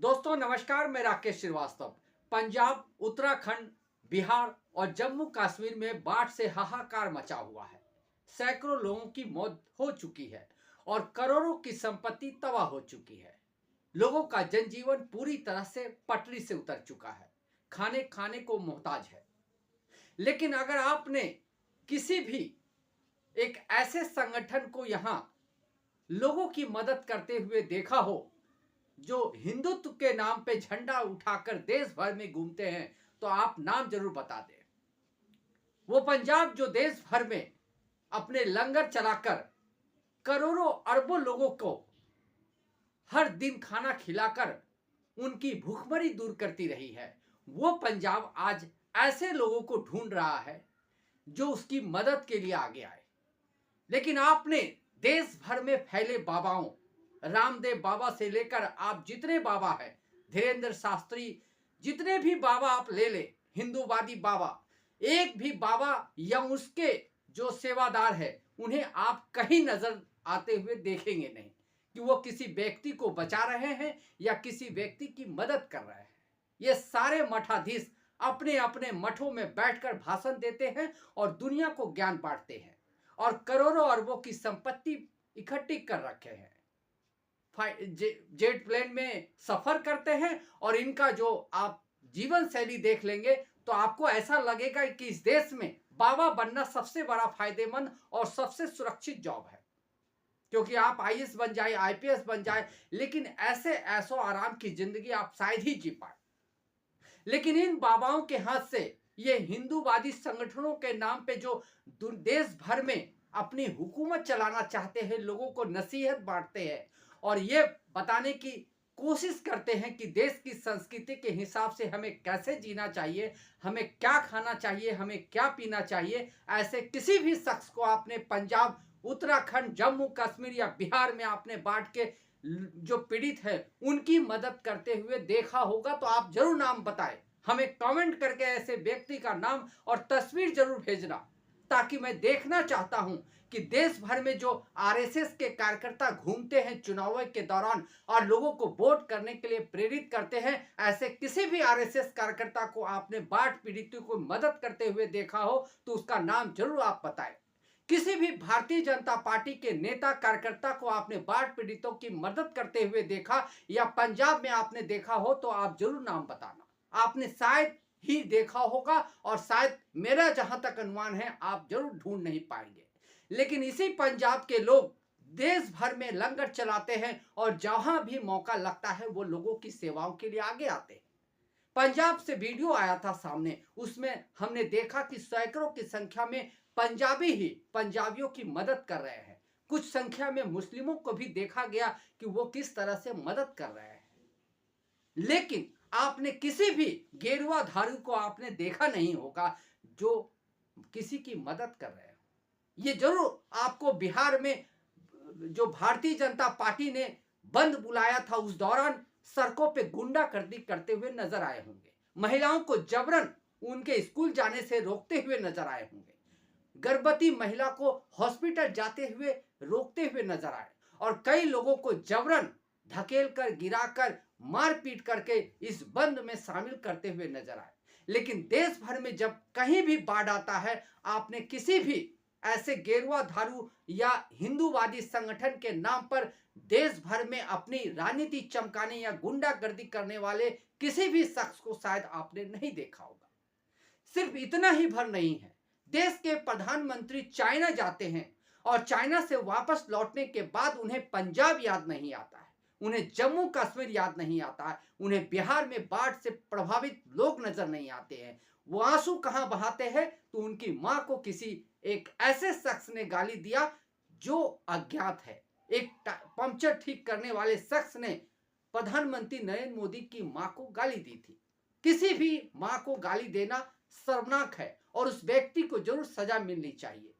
दोस्तों नमस्कार, मैं राकेश श्रीवास्तव। पंजाब, उत्तराखंड, बिहार और जम्मू कश्मीर में बाढ़ से हाहाकार मचा हुआ है। सैकड़ों लोगों की मौत हो चुकी है और करोड़ों की संपत्ति तबाह हो चुकी है। लोगों का जनजीवन पूरी तरह से पटरी से उतर चुका है, खाने खाने को मोहताज है। लेकिन अगर आपने किसी भी एक ऐसे संगठन को यहां लोगों की मदद करते हुए देखा हो जो हिंदुत्व के नाम पे झंडा उठाकर देश भर में घूमते हैं, तो आप नाम जरूर बता दें। वो पंजाब जो देश भर में अपने लंगर चलाकर करोड़ों अरबों लोगों को हर दिन खाना खिलाकर उनकी भूखमरी दूर करती रही है, वो पंजाब आज ऐसे लोगों को ढूंढ रहा है जो उसकी मदद के लिए आगे आए। लेकिन आपने देश भर में फैले बाबाओं, रामदेव बाबा से लेकर आप जितने बाबा हैं, धीरेन्द्र शास्त्री, जितने भी बाबा आप ले ले, हिंदूवादी बाबा, एक भी बाबा या उसके जो सेवादार है उन्हें आप कहीं नजर आते हुए देखेंगे नहीं कि वो किसी व्यक्ति को बचा रहे हैं या किसी व्यक्ति की मदद कर रहे हैं। ये सारे मठाधीश अपने अपने मठों में बैठकर भाषण देते हैं और दुनिया को ज्ञान बांटते हैं और करोड़ों अरबों की संपत्ति इकट्ठी कर रखे हैं। जेट प्लेन में सफर करते हैं और इनका जो आप जीवन शैली देख लेंगे तो आपको ऐसा लगेगा कि इस देश में बाबा बनना सबसे बड़ा फायदेमंद और सबसे सुरक्षित जॉब है, क्योंकि आप आईएएस बन जाए, आईपीएस बन जाए, लेकिन ऐसे ऐसो आराम की जिंदगी आप शायद ही जी पाए। लेकिन इन बाबाओं के हाथ से ये हिंदूवादी संगठनों के नाम पे जो देश भर में अपनी हुकूमत चलाना चाहते हैं, लोगों को नसीहत बांटते हैं और ये बताने की कोशिश करते हैं कि देश की संस्कृति के हिसाब से हमें कैसे जीना चाहिए, हमें क्या खाना चाहिए, हमें क्या पीना चाहिए। ऐसे किसी भी शख्स को आपने पंजाब, उत्तराखंड, जम्मू कश्मीर या बिहार में आपने बाढ़ के जो पीड़ित है उनकी मदद करते हुए देखा होगा तो आप जरूर नाम बताएं। हमें कमेंट करके ऐसे व्यक्ति का नाम और तस्वीर जरूर भेजना, ताकि मैं देखना चाहता हूं कि देश भर में जो आरएसएस के कार्यकर्ता घूमते हैं चुनाव के दौरान और लोगों को वोट करने के लिए प्रेरित करते हैं, ऐसे किसी भी आरएसएस कार्यकर्ता को आपने बाढ़ पीड़ितों को मदद करते हुए देखा हो तो उसका नाम जरूर आप बताएं। किसी भी भारतीय जनता पार्टी के नेता कार्यकर्ता को आपने बाढ़ पीड़ितों की मदद करते हुए देखा या पंजाब में आपने देखा हो तो आप जरूर नाम बताना। आपने शायद ही देखा होगा और शायद मेरा जहां तक अनुमान है आप जरूर ढूंढ नहीं पाएंगे। लेकिन इसी पंजाब के लोग देश भर में लंगर चलाते हैं और जहां भी मौका लगता है वो लोगों की सेवाओं के लिए आगे आते हैं। पंजाब से वीडियो आया था सामने, उसमें हमने देखा कि सैकड़ों की संख्या में पंजाबी ही पंजाबियों की मदद कर रहे हैं। कुछ संख्या में मुस्लिमों को भी देखा गया कि वो किस तरह से मदद कर रहे हैं। लेकिन आपने किसी भी गेरुआ धारी को आपने देखा नहीं होगा जो किसी की मदद कर रहे हो। ये जरूर आपको बिहार में जो भारतीय जनता पार्टी ने बंद बुलाया था उस दौरान सड़कों पे गुंडागर्दी करते हुए नजर आए होंगे, महिलाओं को जबरन उनके स्कूल जाने से रोकते हुए नजर आए होंगे, गर्भवती महिला को हॉस्पिटल जाते हुए रोकते हुए नजर आए और कई लोगों को जबरन धकेल कर, गिराकर, मारपीट करके इस बंद में शामिल करते हुए नजर आए। लेकिन देश भर में जब कहीं भी बाढ़ आता है, आपने किसी भी ऐसे गेरुआ धारू या हिंदूवादी संगठन के नाम पर देश भर में अपनी राजनीति चमकाने या गुंडागर्दी करने वाले किसी भी शख्स को शायद आपने नहीं देखा होगा। सिर्फ इतना ही भर नहीं है, देश के प्रधानमंत्री चाइना जाते हैं और चाइना से वापस लौटने के बाद उन्हें पंजाब याद नहीं आता है, उन्हें जम्मू कश्मीर याद नहीं आता है, उन्हें बिहार में बाढ़ से प्रभावित लोग नजर नहीं आते हैं। वो आंसू कहां बहाते हैं तो उनकी मां को किसी एक ऐसे शख्स ने गाली दिया जो अज्ञात है। एक पंक्चर ठीक करने वाले शख्स ने प्रधानमंत्री नरेंद्र मोदी की मां को गाली दी थी। किसी भी मां को गाली देना शर्मनाक है और उस व्यक्ति को जरूर सजा मिलनी चाहिए।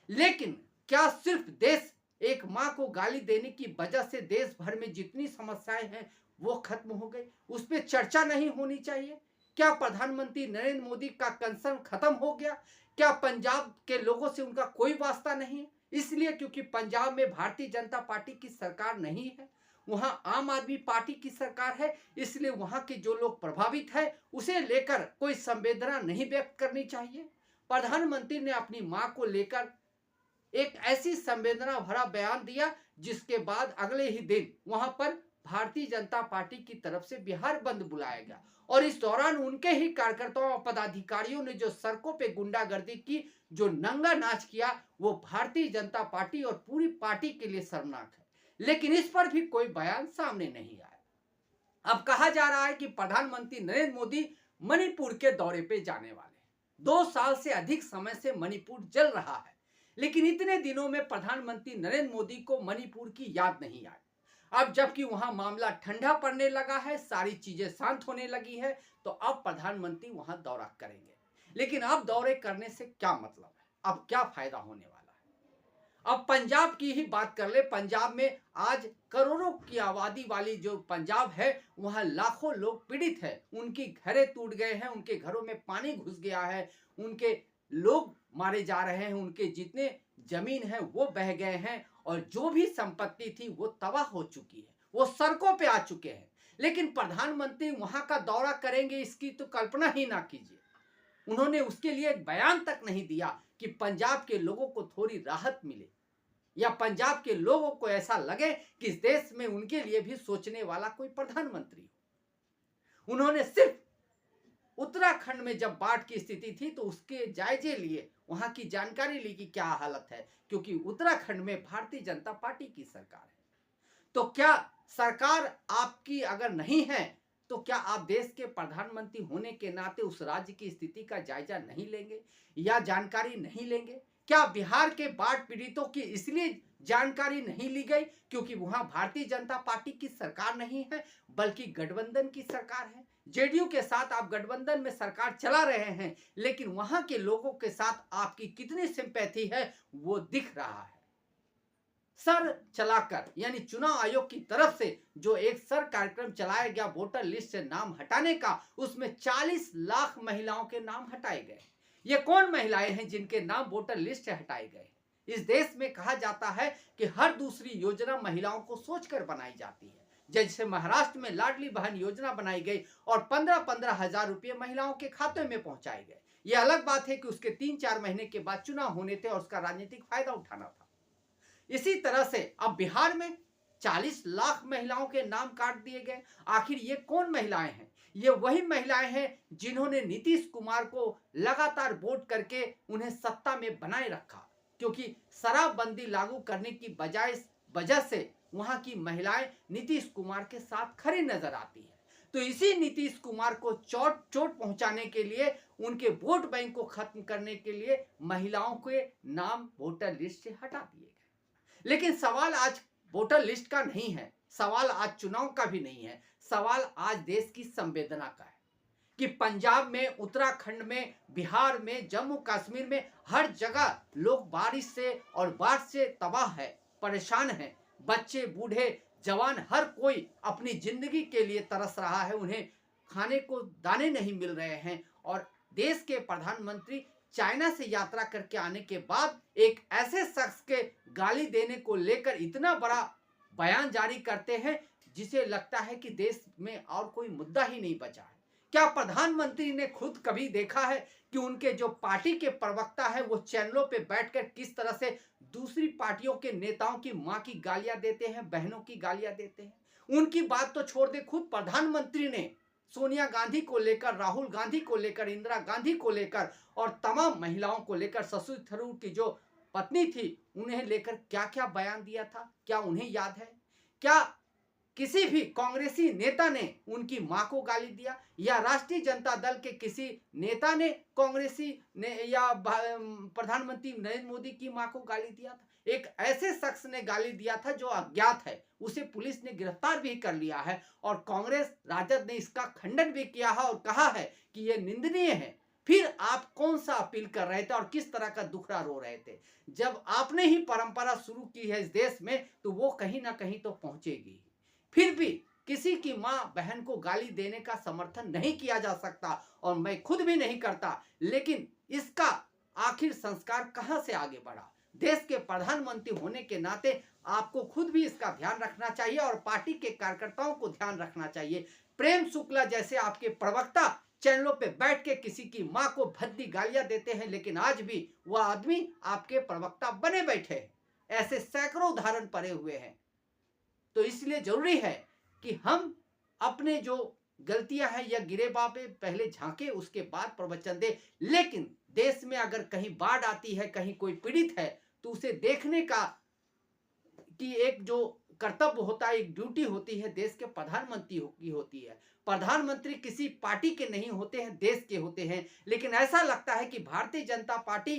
लेकिन क्या सिर्फ देश एक मां को गाली देने की वजह से देश भर में जितनी समस्याएं हैं वो खत्म हो गई, उस पर चर्चा नहीं होनी चाहिए? क्या प्रधानमंत्री नरेंद्र मोदी का कंसर्न खत्म हो गया? क्या पंजाब के लोगों से उनका कोई वास्ता नहीं है? इसलिए क्योंकि पंजाब में भारतीय जनता पार्टी की सरकार नहीं है। वहां आम आदमी पार्टी की सरकार है, इसलिए वहां के जो लोग प्रभावित है उसे लेकर कोई संवेदना नहीं व्यक्त करनी चाहिए। प्रधानमंत्री ने अपनी मां को लेकर एक ऐसी संवेदना भरा बयान दिया जिसके बाद अगले ही दिन वहां पर भारतीय जनता पार्टी की तरफ से बिहार बंद बुलाया गया और इस दौरान उनके ही कार्यकर्ताओं और पदाधिकारियों ने जो सड़कों पे गुंडागर्दी की, जो नंगा नाच किया, वो भारतीय जनता पार्टी और पूरी पार्टी के लिए शर्मनाक है। लेकिन इस पर भी कोई बयान सामने नहीं आया। अब कहा जा रहा है कि प्रधानमंत्री नरेंद्र मोदी मणिपुर के दौरे पे जाने वाले हैं। 2 साल से अधिक समय से मणिपुर जल रहा है, लेकिन इतने दिनों में प्रधानमंत्री नरेंद्र मोदी को मणिपुर की याद नहीं आई। अब जबकि वहां मामला ठंडा पड़ने लगा है, सारी चीजें शांत होने लगी है, तो अब प्रधानमंत्री वहां दौरा करेंगे। लेकिन अब दौरे करने से क्या मतलब है, अब क्या फायदा होने वाला है। अब पंजाब की ही बात कर ले। पंजाब में आज करोड़ों की आबादी वाली जो पंजाब है, वहां लाखों लोग पीड़ित है। उनकी घरें टूट गए हैं, उनके घरों में पानी घुस गया है, उनके लोग मारे जा रहे हैं, उनके जितने जमीन है वो बह गए हैं और जो भी संपत्ति थी वो तबाह हो चुकी है, वो सड़कों पे आ चुके हैं। लेकिन प्रधानमंत्री वहां का दौरा करेंगे, इसकी तो कल्पना ही ना कीजिए। उन्होंने उसके लिए एक बयान तक नहीं दिया कि पंजाब के लोगों को थोड़ी राहत मिले या पंजाब के लोगों को ऐसा लगे कि इस देश में उनके लिए भी सोचने वाला कोई प्रधानमंत्री हो। उन्होंने सिर्फ उत्तराखंड में जब बाढ़ की स्थिति थी तो उसके जायजे लिए, वहां की जानकारी ली कि क्या हालत है, क्योंकि उत्तराखंड में भारतीय जनता पार्टी की सरकार है। तो क्या सरकार आपकी अगर नहीं है तो क्या आप देश के प्रधानमंत्री होने के नाते उस राज्य की स्थिति का जायजा नहीं लेंगे या जानकारी नहीं लेंगे? क्या बिहार के बाढ़ पीड़ितों की इसलिए जानकारी नहीं ली गई क्योंकि वहां भारतीय जनता पार्टी की सरकार नहीं है, बल्कि गठबंधन की सरकार है? जेडीयू के साथ आप गठबंधन में सरकार चला रहे हैं, लेकिन वहां के लोगों के साथ आपकी कितनी सिंपैथी है वो दिख रहा है। सर चलाकर, यानी चुनाव आयोग की तरफ से जो एक सर कार्यक्रम चलाया गया वोटर लिस्ट से नाम हटाने का, उसमें 40 लाख महिलाओं के नाम हटाए गए। ये कौन महिलाएं हैं जिनके नाम वोटर लिस्ट से हटाए गए? इस देश में कहा जाता है कि हर दूसरी योजना महिलाओं को सोचकर बनाई जाती है। जैसे महाराष्ट्र में लाडली बहन योजना बनाई गई और 15-15 हजार रुपये महिलाओं के खाते में पहुंचाए गए। यह अलग बात है कि उसके 3-4 महीने के बाद चुनाव होने थे और उसका राजनीतिक फायदा उठाना था। इसी तरह से अब बिहार में 40 लाख महिलाओं के नाम काट दिए गए। आखिर ये कौन महिलाएं हैं? ये वही महिलाएं हैं जिन्होंने नीतीश कुमार को लगातार वोट करके उन्हें सत्ता में बनाए रखा, क्योंकि शराबबंदी लागू करने की वजह से वहां की महिलाएं नीतीश कुमार के साथ खड़ी नजर आती है। तो इसी नीतीश कुमार को चोट पहुंचाने के लिए, उनके वोट बैंक को खत्म करने के लिए महिलाओं के नाम वोटर लिस्ट से हटा दिए गए। लेकिन सवाल आज वोटर लिस्ट का नहीं है, सवाल आज चुनाव का भी नहीं है, सवाल आज देश की संवेदना का है कि पंजाब में, उत्तराखंड में, बिहार में, जम्मू कश्मीर में हर जगह लोग बारिश से और बाढ़ से तबाह है, परेशान है। बच्चे, बूढ़े, जवान, हर कोई अपनी जिंदगी के लिए तरस रहा है। उन्हें खाने को दाने नहीं मिल रहे हैं और देश के प्रधानमंत्री चाइना से यात्रा करके आने के बाद एक ऐसे शख्स के गाली देने को लेकर इतना बड़ा बयान जारी करते हैं जिसे लगता है कि देश में और कोई मुद्दा ही नहीं बचा है। क्या प्रधानमंत्री ने खुद कभी देखा है कि उनके जो पार्टी के प्रवक्ता है वो चैनलों पे बैठकर किस तरह से दूसरी पार्टियों के नेताओं की मां की गालियां देते हैं, बहनों की गालियां देते हैं? उनकी बात तो छोड़ दे, खुद प्रधानमंत्री ने सोनिया गांधी को लेकर, राहुल गांधी को लेकर, इंदिरा गांधी को लेकर और तमाम महिलाओं को लेकर, शशि थरूर की जो पत्नी थी उन्हें लेकर क्या क्या बयान दिया था, क्या उन्हें याद है? क्या किसी भी कांग्रेसी नेता ने उनकी मां को गाली दिया या राष्ट्रीय जनता दल के किसी नेता ने कांग्रेसी ने या प्रधानमंत्री नरेंद्र मोदी की मां को गाली दिया था? एक ऐसे शख्स ने गाली दिया था जो अज्ञात है, उसे पुलिस ने गिरफ्तार भी कर लिया है और कांग्रेस राजद ने इसका खंडन भी किया है और कहा है कि यह निंदनीय है। फिर आप कौन सा अपील कर रहे थे और किस तरह का दुखड़ा रो रहे थे? जब आपने ही परंपरा शुरू की है इस देश में तो वो कहीं ना कहीं तो पहुंचेगी। फिर भी किसी की मां बहन को गाली देने का समर्थन नहीं किया जा सकता और मैं खुद भी नहीं करता, लेकिन इसका आखिर संस्कार कहां से आगे बढ़ा? देश के प्रधानमंत्री होने के नाते आपको खुद भी इसका ध्यान रखना चाहिए और पार्टी के कार्यकर्ताओं को ध्यान रखना चाहिए। प्रेम शुक्ला जैसे आपके प्रवक्ता चैनलों पे बैठ के किसी की मां को भद्दी गालियां देते हैं, लेकिन आज भी वह आदमी आपके प्रवक्ता बने बैठे हैं। ऐसे सैकड़ों उदाहरण पड़े हुए हैं। तो इसलिए जरूरी है कि हम अपने जो गलतियां हैं या गिरेबां पे पहले झांके, उसके बाद प्रवचन दे। लेकिन देश में अगर कहीं बाढ़ आती है, कहीं कोई पीड़ित है, तो उसे देखने का कि एक जो कर्तव्य होता है, एक ड्यूटी होती है, देश के प्रधानमंत्री की होती है। प्रधानमंत्री किसी पार्टी के नहीं होते हैं, देश के होते हैं। लेकिन ऐसा लगता है कि भारतीय जनता पार्टी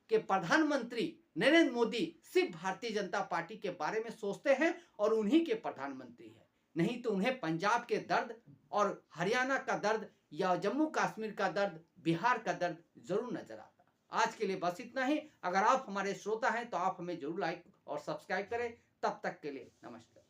के प्रधानमंत्री नरेंद्र मोदी सिर्फ भारतीय जनता पार्टी के बारे में सोचते हैं और उन्हीं के प्रधानमंत्री हैं। नहीं तो उन्हें पंजाब के दर्द और हरियाणा का दर्द या जम्मू कश्मीर का दर्द, बिहार का दर्द जरूर नजर आता। आज के लिए बस इतना ही। अगर आप हमारे श्रोता हैं तो आप हमें जरूर लाइक और सब्सक्राइब करें। तब तक के लिए नमस्कार।